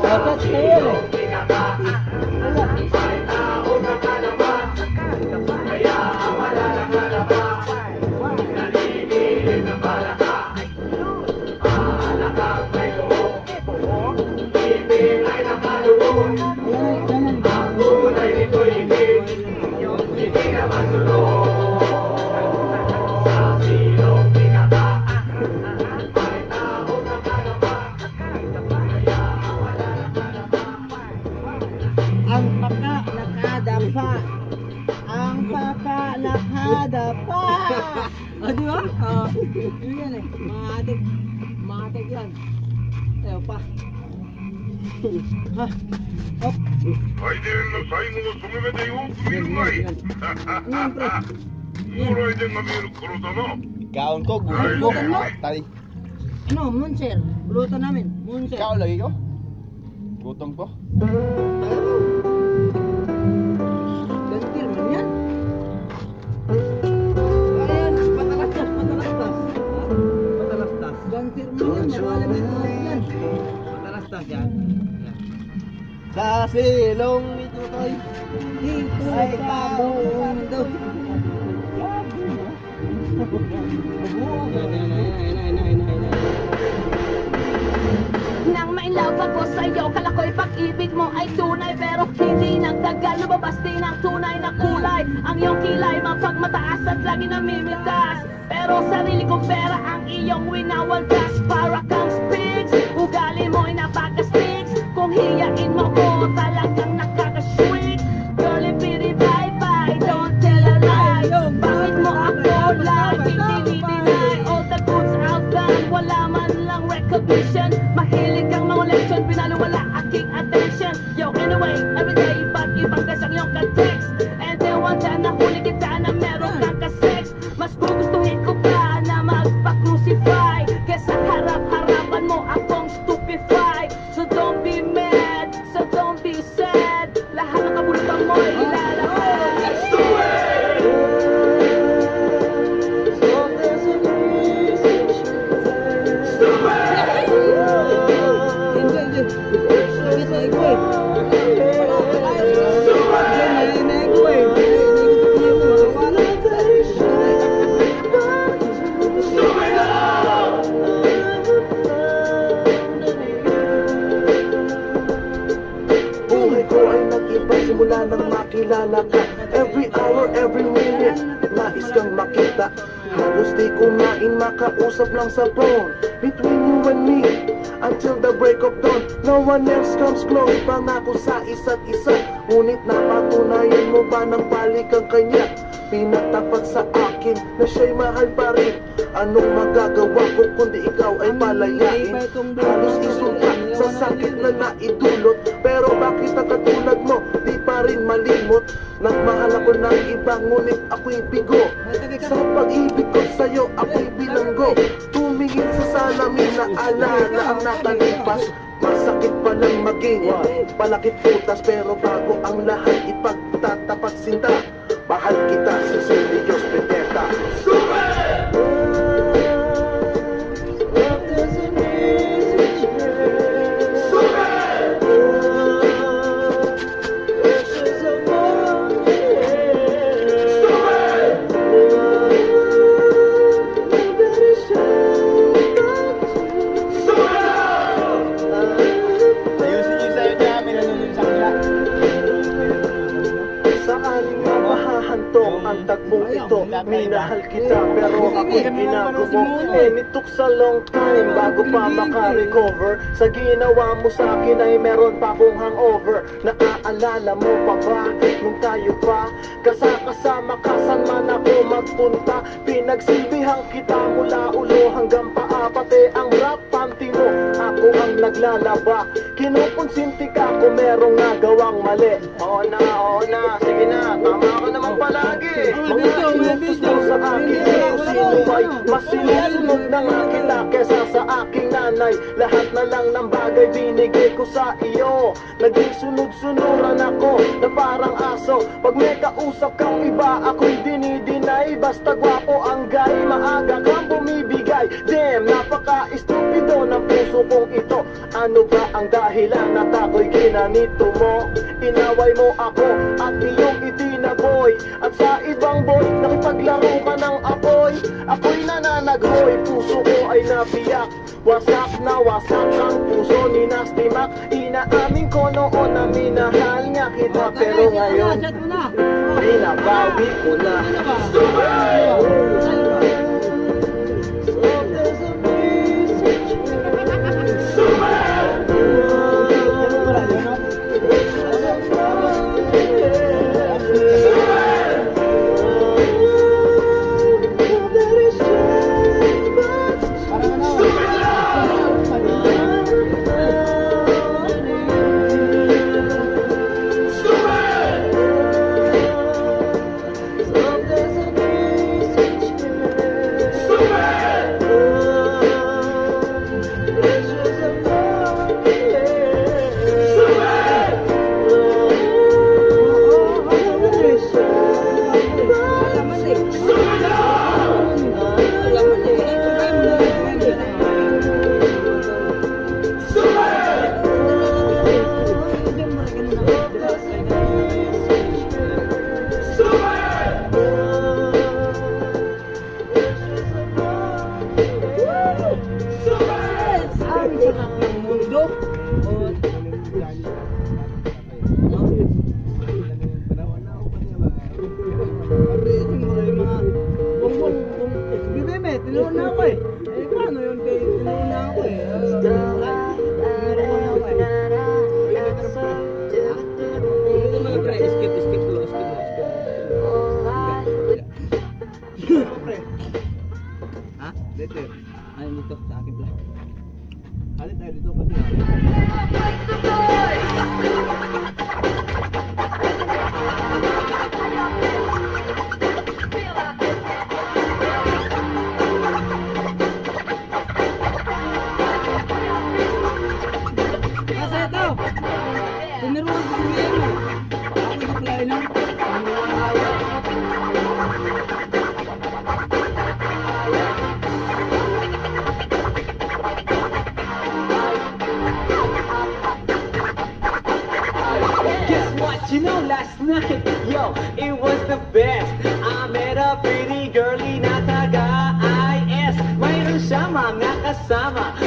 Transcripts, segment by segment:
Dapat sa'yo eh. Ang paka nakadapa. Di ba? Yun yan eh. Matik yan. Ayaw pa. Ha? Hop. Aidenの最後の染め目でよく見るまい。将来でが見える頃だな。 Kaon ko, gutom mo. Tay. Ano, Muncher? Bulutan namin. Muncher. Ikaw lagi ko? Gutom ko. Gantir man yan. Ayan, patalastas. Patalastas. Gantir man yan, mawala na yan. Patalastas yan. Sa silong ito to'y Dito ay kabundo. Nang ma-inlove ako sa'yo, kala ko'y pag-ibig mo ay tunay. Pero hindi nagtagal, lumabas din ang tunay na kulay. Ang iyong kilay mapagmataas at lagi namimitas. Pero sarili kong pera ang iyong winawaldas. Para kang spigs, ugali mo'y napaka-stigs. Kung hiyain mo ko, talagang nakaka-sweet. Girlie, pity, bye-bye, don't tell a lie. Bakit mo ako laging dinideny? All the goods outdone, wala man lang recognition. Mahilig kang mga leksyon, pinaliwala aking attention. Yo, anyway, everyday, ba't ibang gas ang iyong ka-text? And then one time, nahuli kita na meron kang ka-sex. Mas gugustuhin ko pa na magpa-crucify kesa harap-harapan mo akong stupefy. So don't be mad, so don't be sad. Lahat ng kabulutan mo ilalabas. Buhay ko ay nag-iba simula nang makilala ka. Every hour, every minute, nais kang makita. Halos di kumain, makausap lang sa phone. Between you and me, until the break of dawn. No one else comes close, pangako sa isa't isa. Ngunit napatunayan mo ba ng balik ang kanya? Pinatapat sa akin na siya'y mahal pa rin. Anong magagawa ko kundi ikaw ay palayain? Halos isulta sa sakit na naidulot. Pero bakit ang katulad mo di pa rin malimot? Nagmahal ako ng iba ngunit ako'y bigo. Sa pag-ibig ko sa'yo ako'y bilanggo. Tumingin sa salamin na alala ang nakalipas. Masakit palang maging palakit putas. Pero bago ang lahat ipagtatapat sinta. Mahal kita si Diyos Pendeta. Ang tagpong ito, minahal kita pero ako'y binago mo. It took sa long time bago pa maka-recover. Sa ginawa mo sa akin ay meron pa akong hangover. Naaalala mo pa ba nung tayo pa kasama ka saan man ako magpunta? Pinagsilbihan kita mula ulo hanggang paa, pati ang rap panty mo ako ang naglalaba. Kinukonsinti ka kung merong nagawang mali. Oo na, sige na, tama ka naman palagi. Mga inutos mo sa akin kung sino ay mas sinusunod na nga kita kesa sa aking nanay. Lahat na lang ng bagay binigay ko sa iyo. Naging sunod-sunuran ako na parang aso. Pag may kausap kang iba, ako'y dinidinay. Basta gwapo ang gay, maaga kang bumibigay. Damn, napaka-estupido ng puso kong ito. Ano ba ang dahilan at ako'y ginanito mo? Inaway mo ako at iyong itinaboy. At sa ibang boy, nakipaglaro ka ng apoy. Ako'y nananaghoy, puso ko ay nabiyak. Wasak na wasak ang puso ni Nasty Mac. Inaamin ko noon na minahal nga kita, pero ngayon binabawi ko na. Tinuon na ako eh. Eh, paano yun? Tinuon na ako eh. Ito mga pre, skip mo. Pre. Ha? Dito. Ay, dito. Sa akin pala. Halit tayo dito kasi. You know, last night, yo, it was the best. I met a pretty girlie na taga-IS. Mayroon siya mga kasama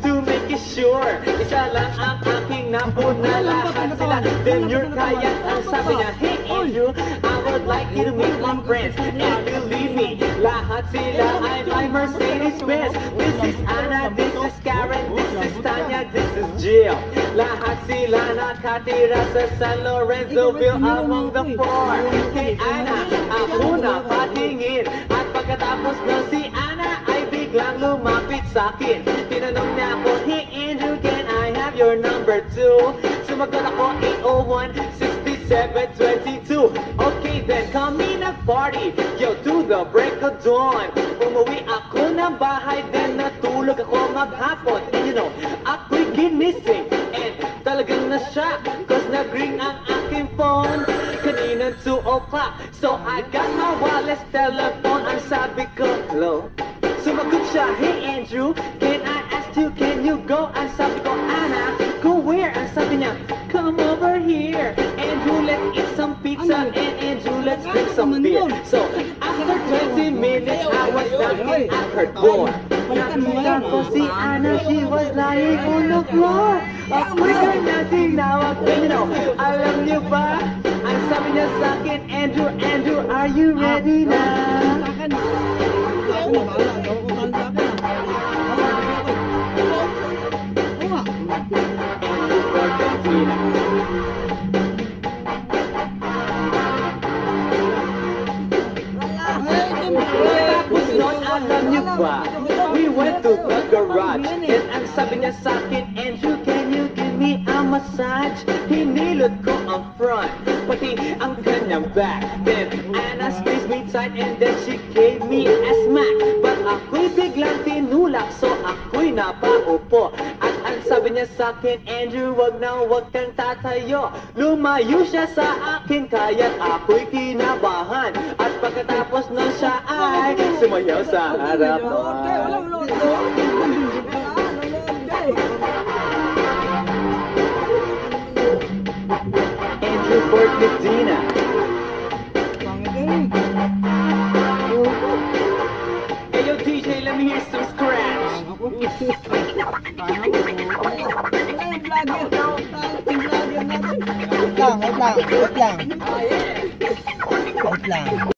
to make it sure. Isa lang ang aking napuna, lahat sila. Then you're kaya, ang sabi niya, hey Andrew, I would like you to meet my friends. And believe me, lahat sila ay my Mercedes-Benz. This is Anna, this is Karen, this is Tanya, this is Jill. Lahat sila nakatira sa San Lorenzoville among the four. Kay Ana, ako na patingin. At pagkatapos na si Ana ay biglang lumapit sa'kin. Tinanong niya ako, hey Andrew, can I have your number too? Sumagot ako, 801-6722. Okay then, kami nag-party, yo, to the break of dawn. Umuwi ako ng bahay, then natulog ako maghapon. And you know, ako'y ginising. And talagang na-shock, cause nag-ring ang aking phone. Kaninang 2 o'clock, so I got my wireless telephone. Ang sabi ko, hello? Sumagot siya, hey Andrew, can I ask you, can you go? Ang sabi ko, Anna, go where? Ang sabi niya, come over here. Andrew, let's eat some pizza, and Andrew, let's drink some beer. So, after 20 minutes, I was knocking at her door. Nakita ko si Anna, she was lying on the floor. Ako'y kanya tinawag, and you know, alam niyo ba? Ang sabi niya sa'kin, Andrew, are you ready na? Tapos noon, alam niyo ba? We went to the garage, and ang sabi niya sa'kin, Andrew, can you give me massage. Hinilot ko ang front, pati ang kanyang back. Then Anna squeezed me tight and then she gave me a smack. But ako'y biglang tinulak, so ako'y napaupo. At ang sabi niya sa'kin, Andrew, wag kang tatayo. Lumayo siya sa akin, kaya't ako'y kinabahan. At pagkatapos nun siya ay sumayaw sa harapan. Andrew Fort Medina. Hey yo DJ, let me hear some scratch. Wait lang.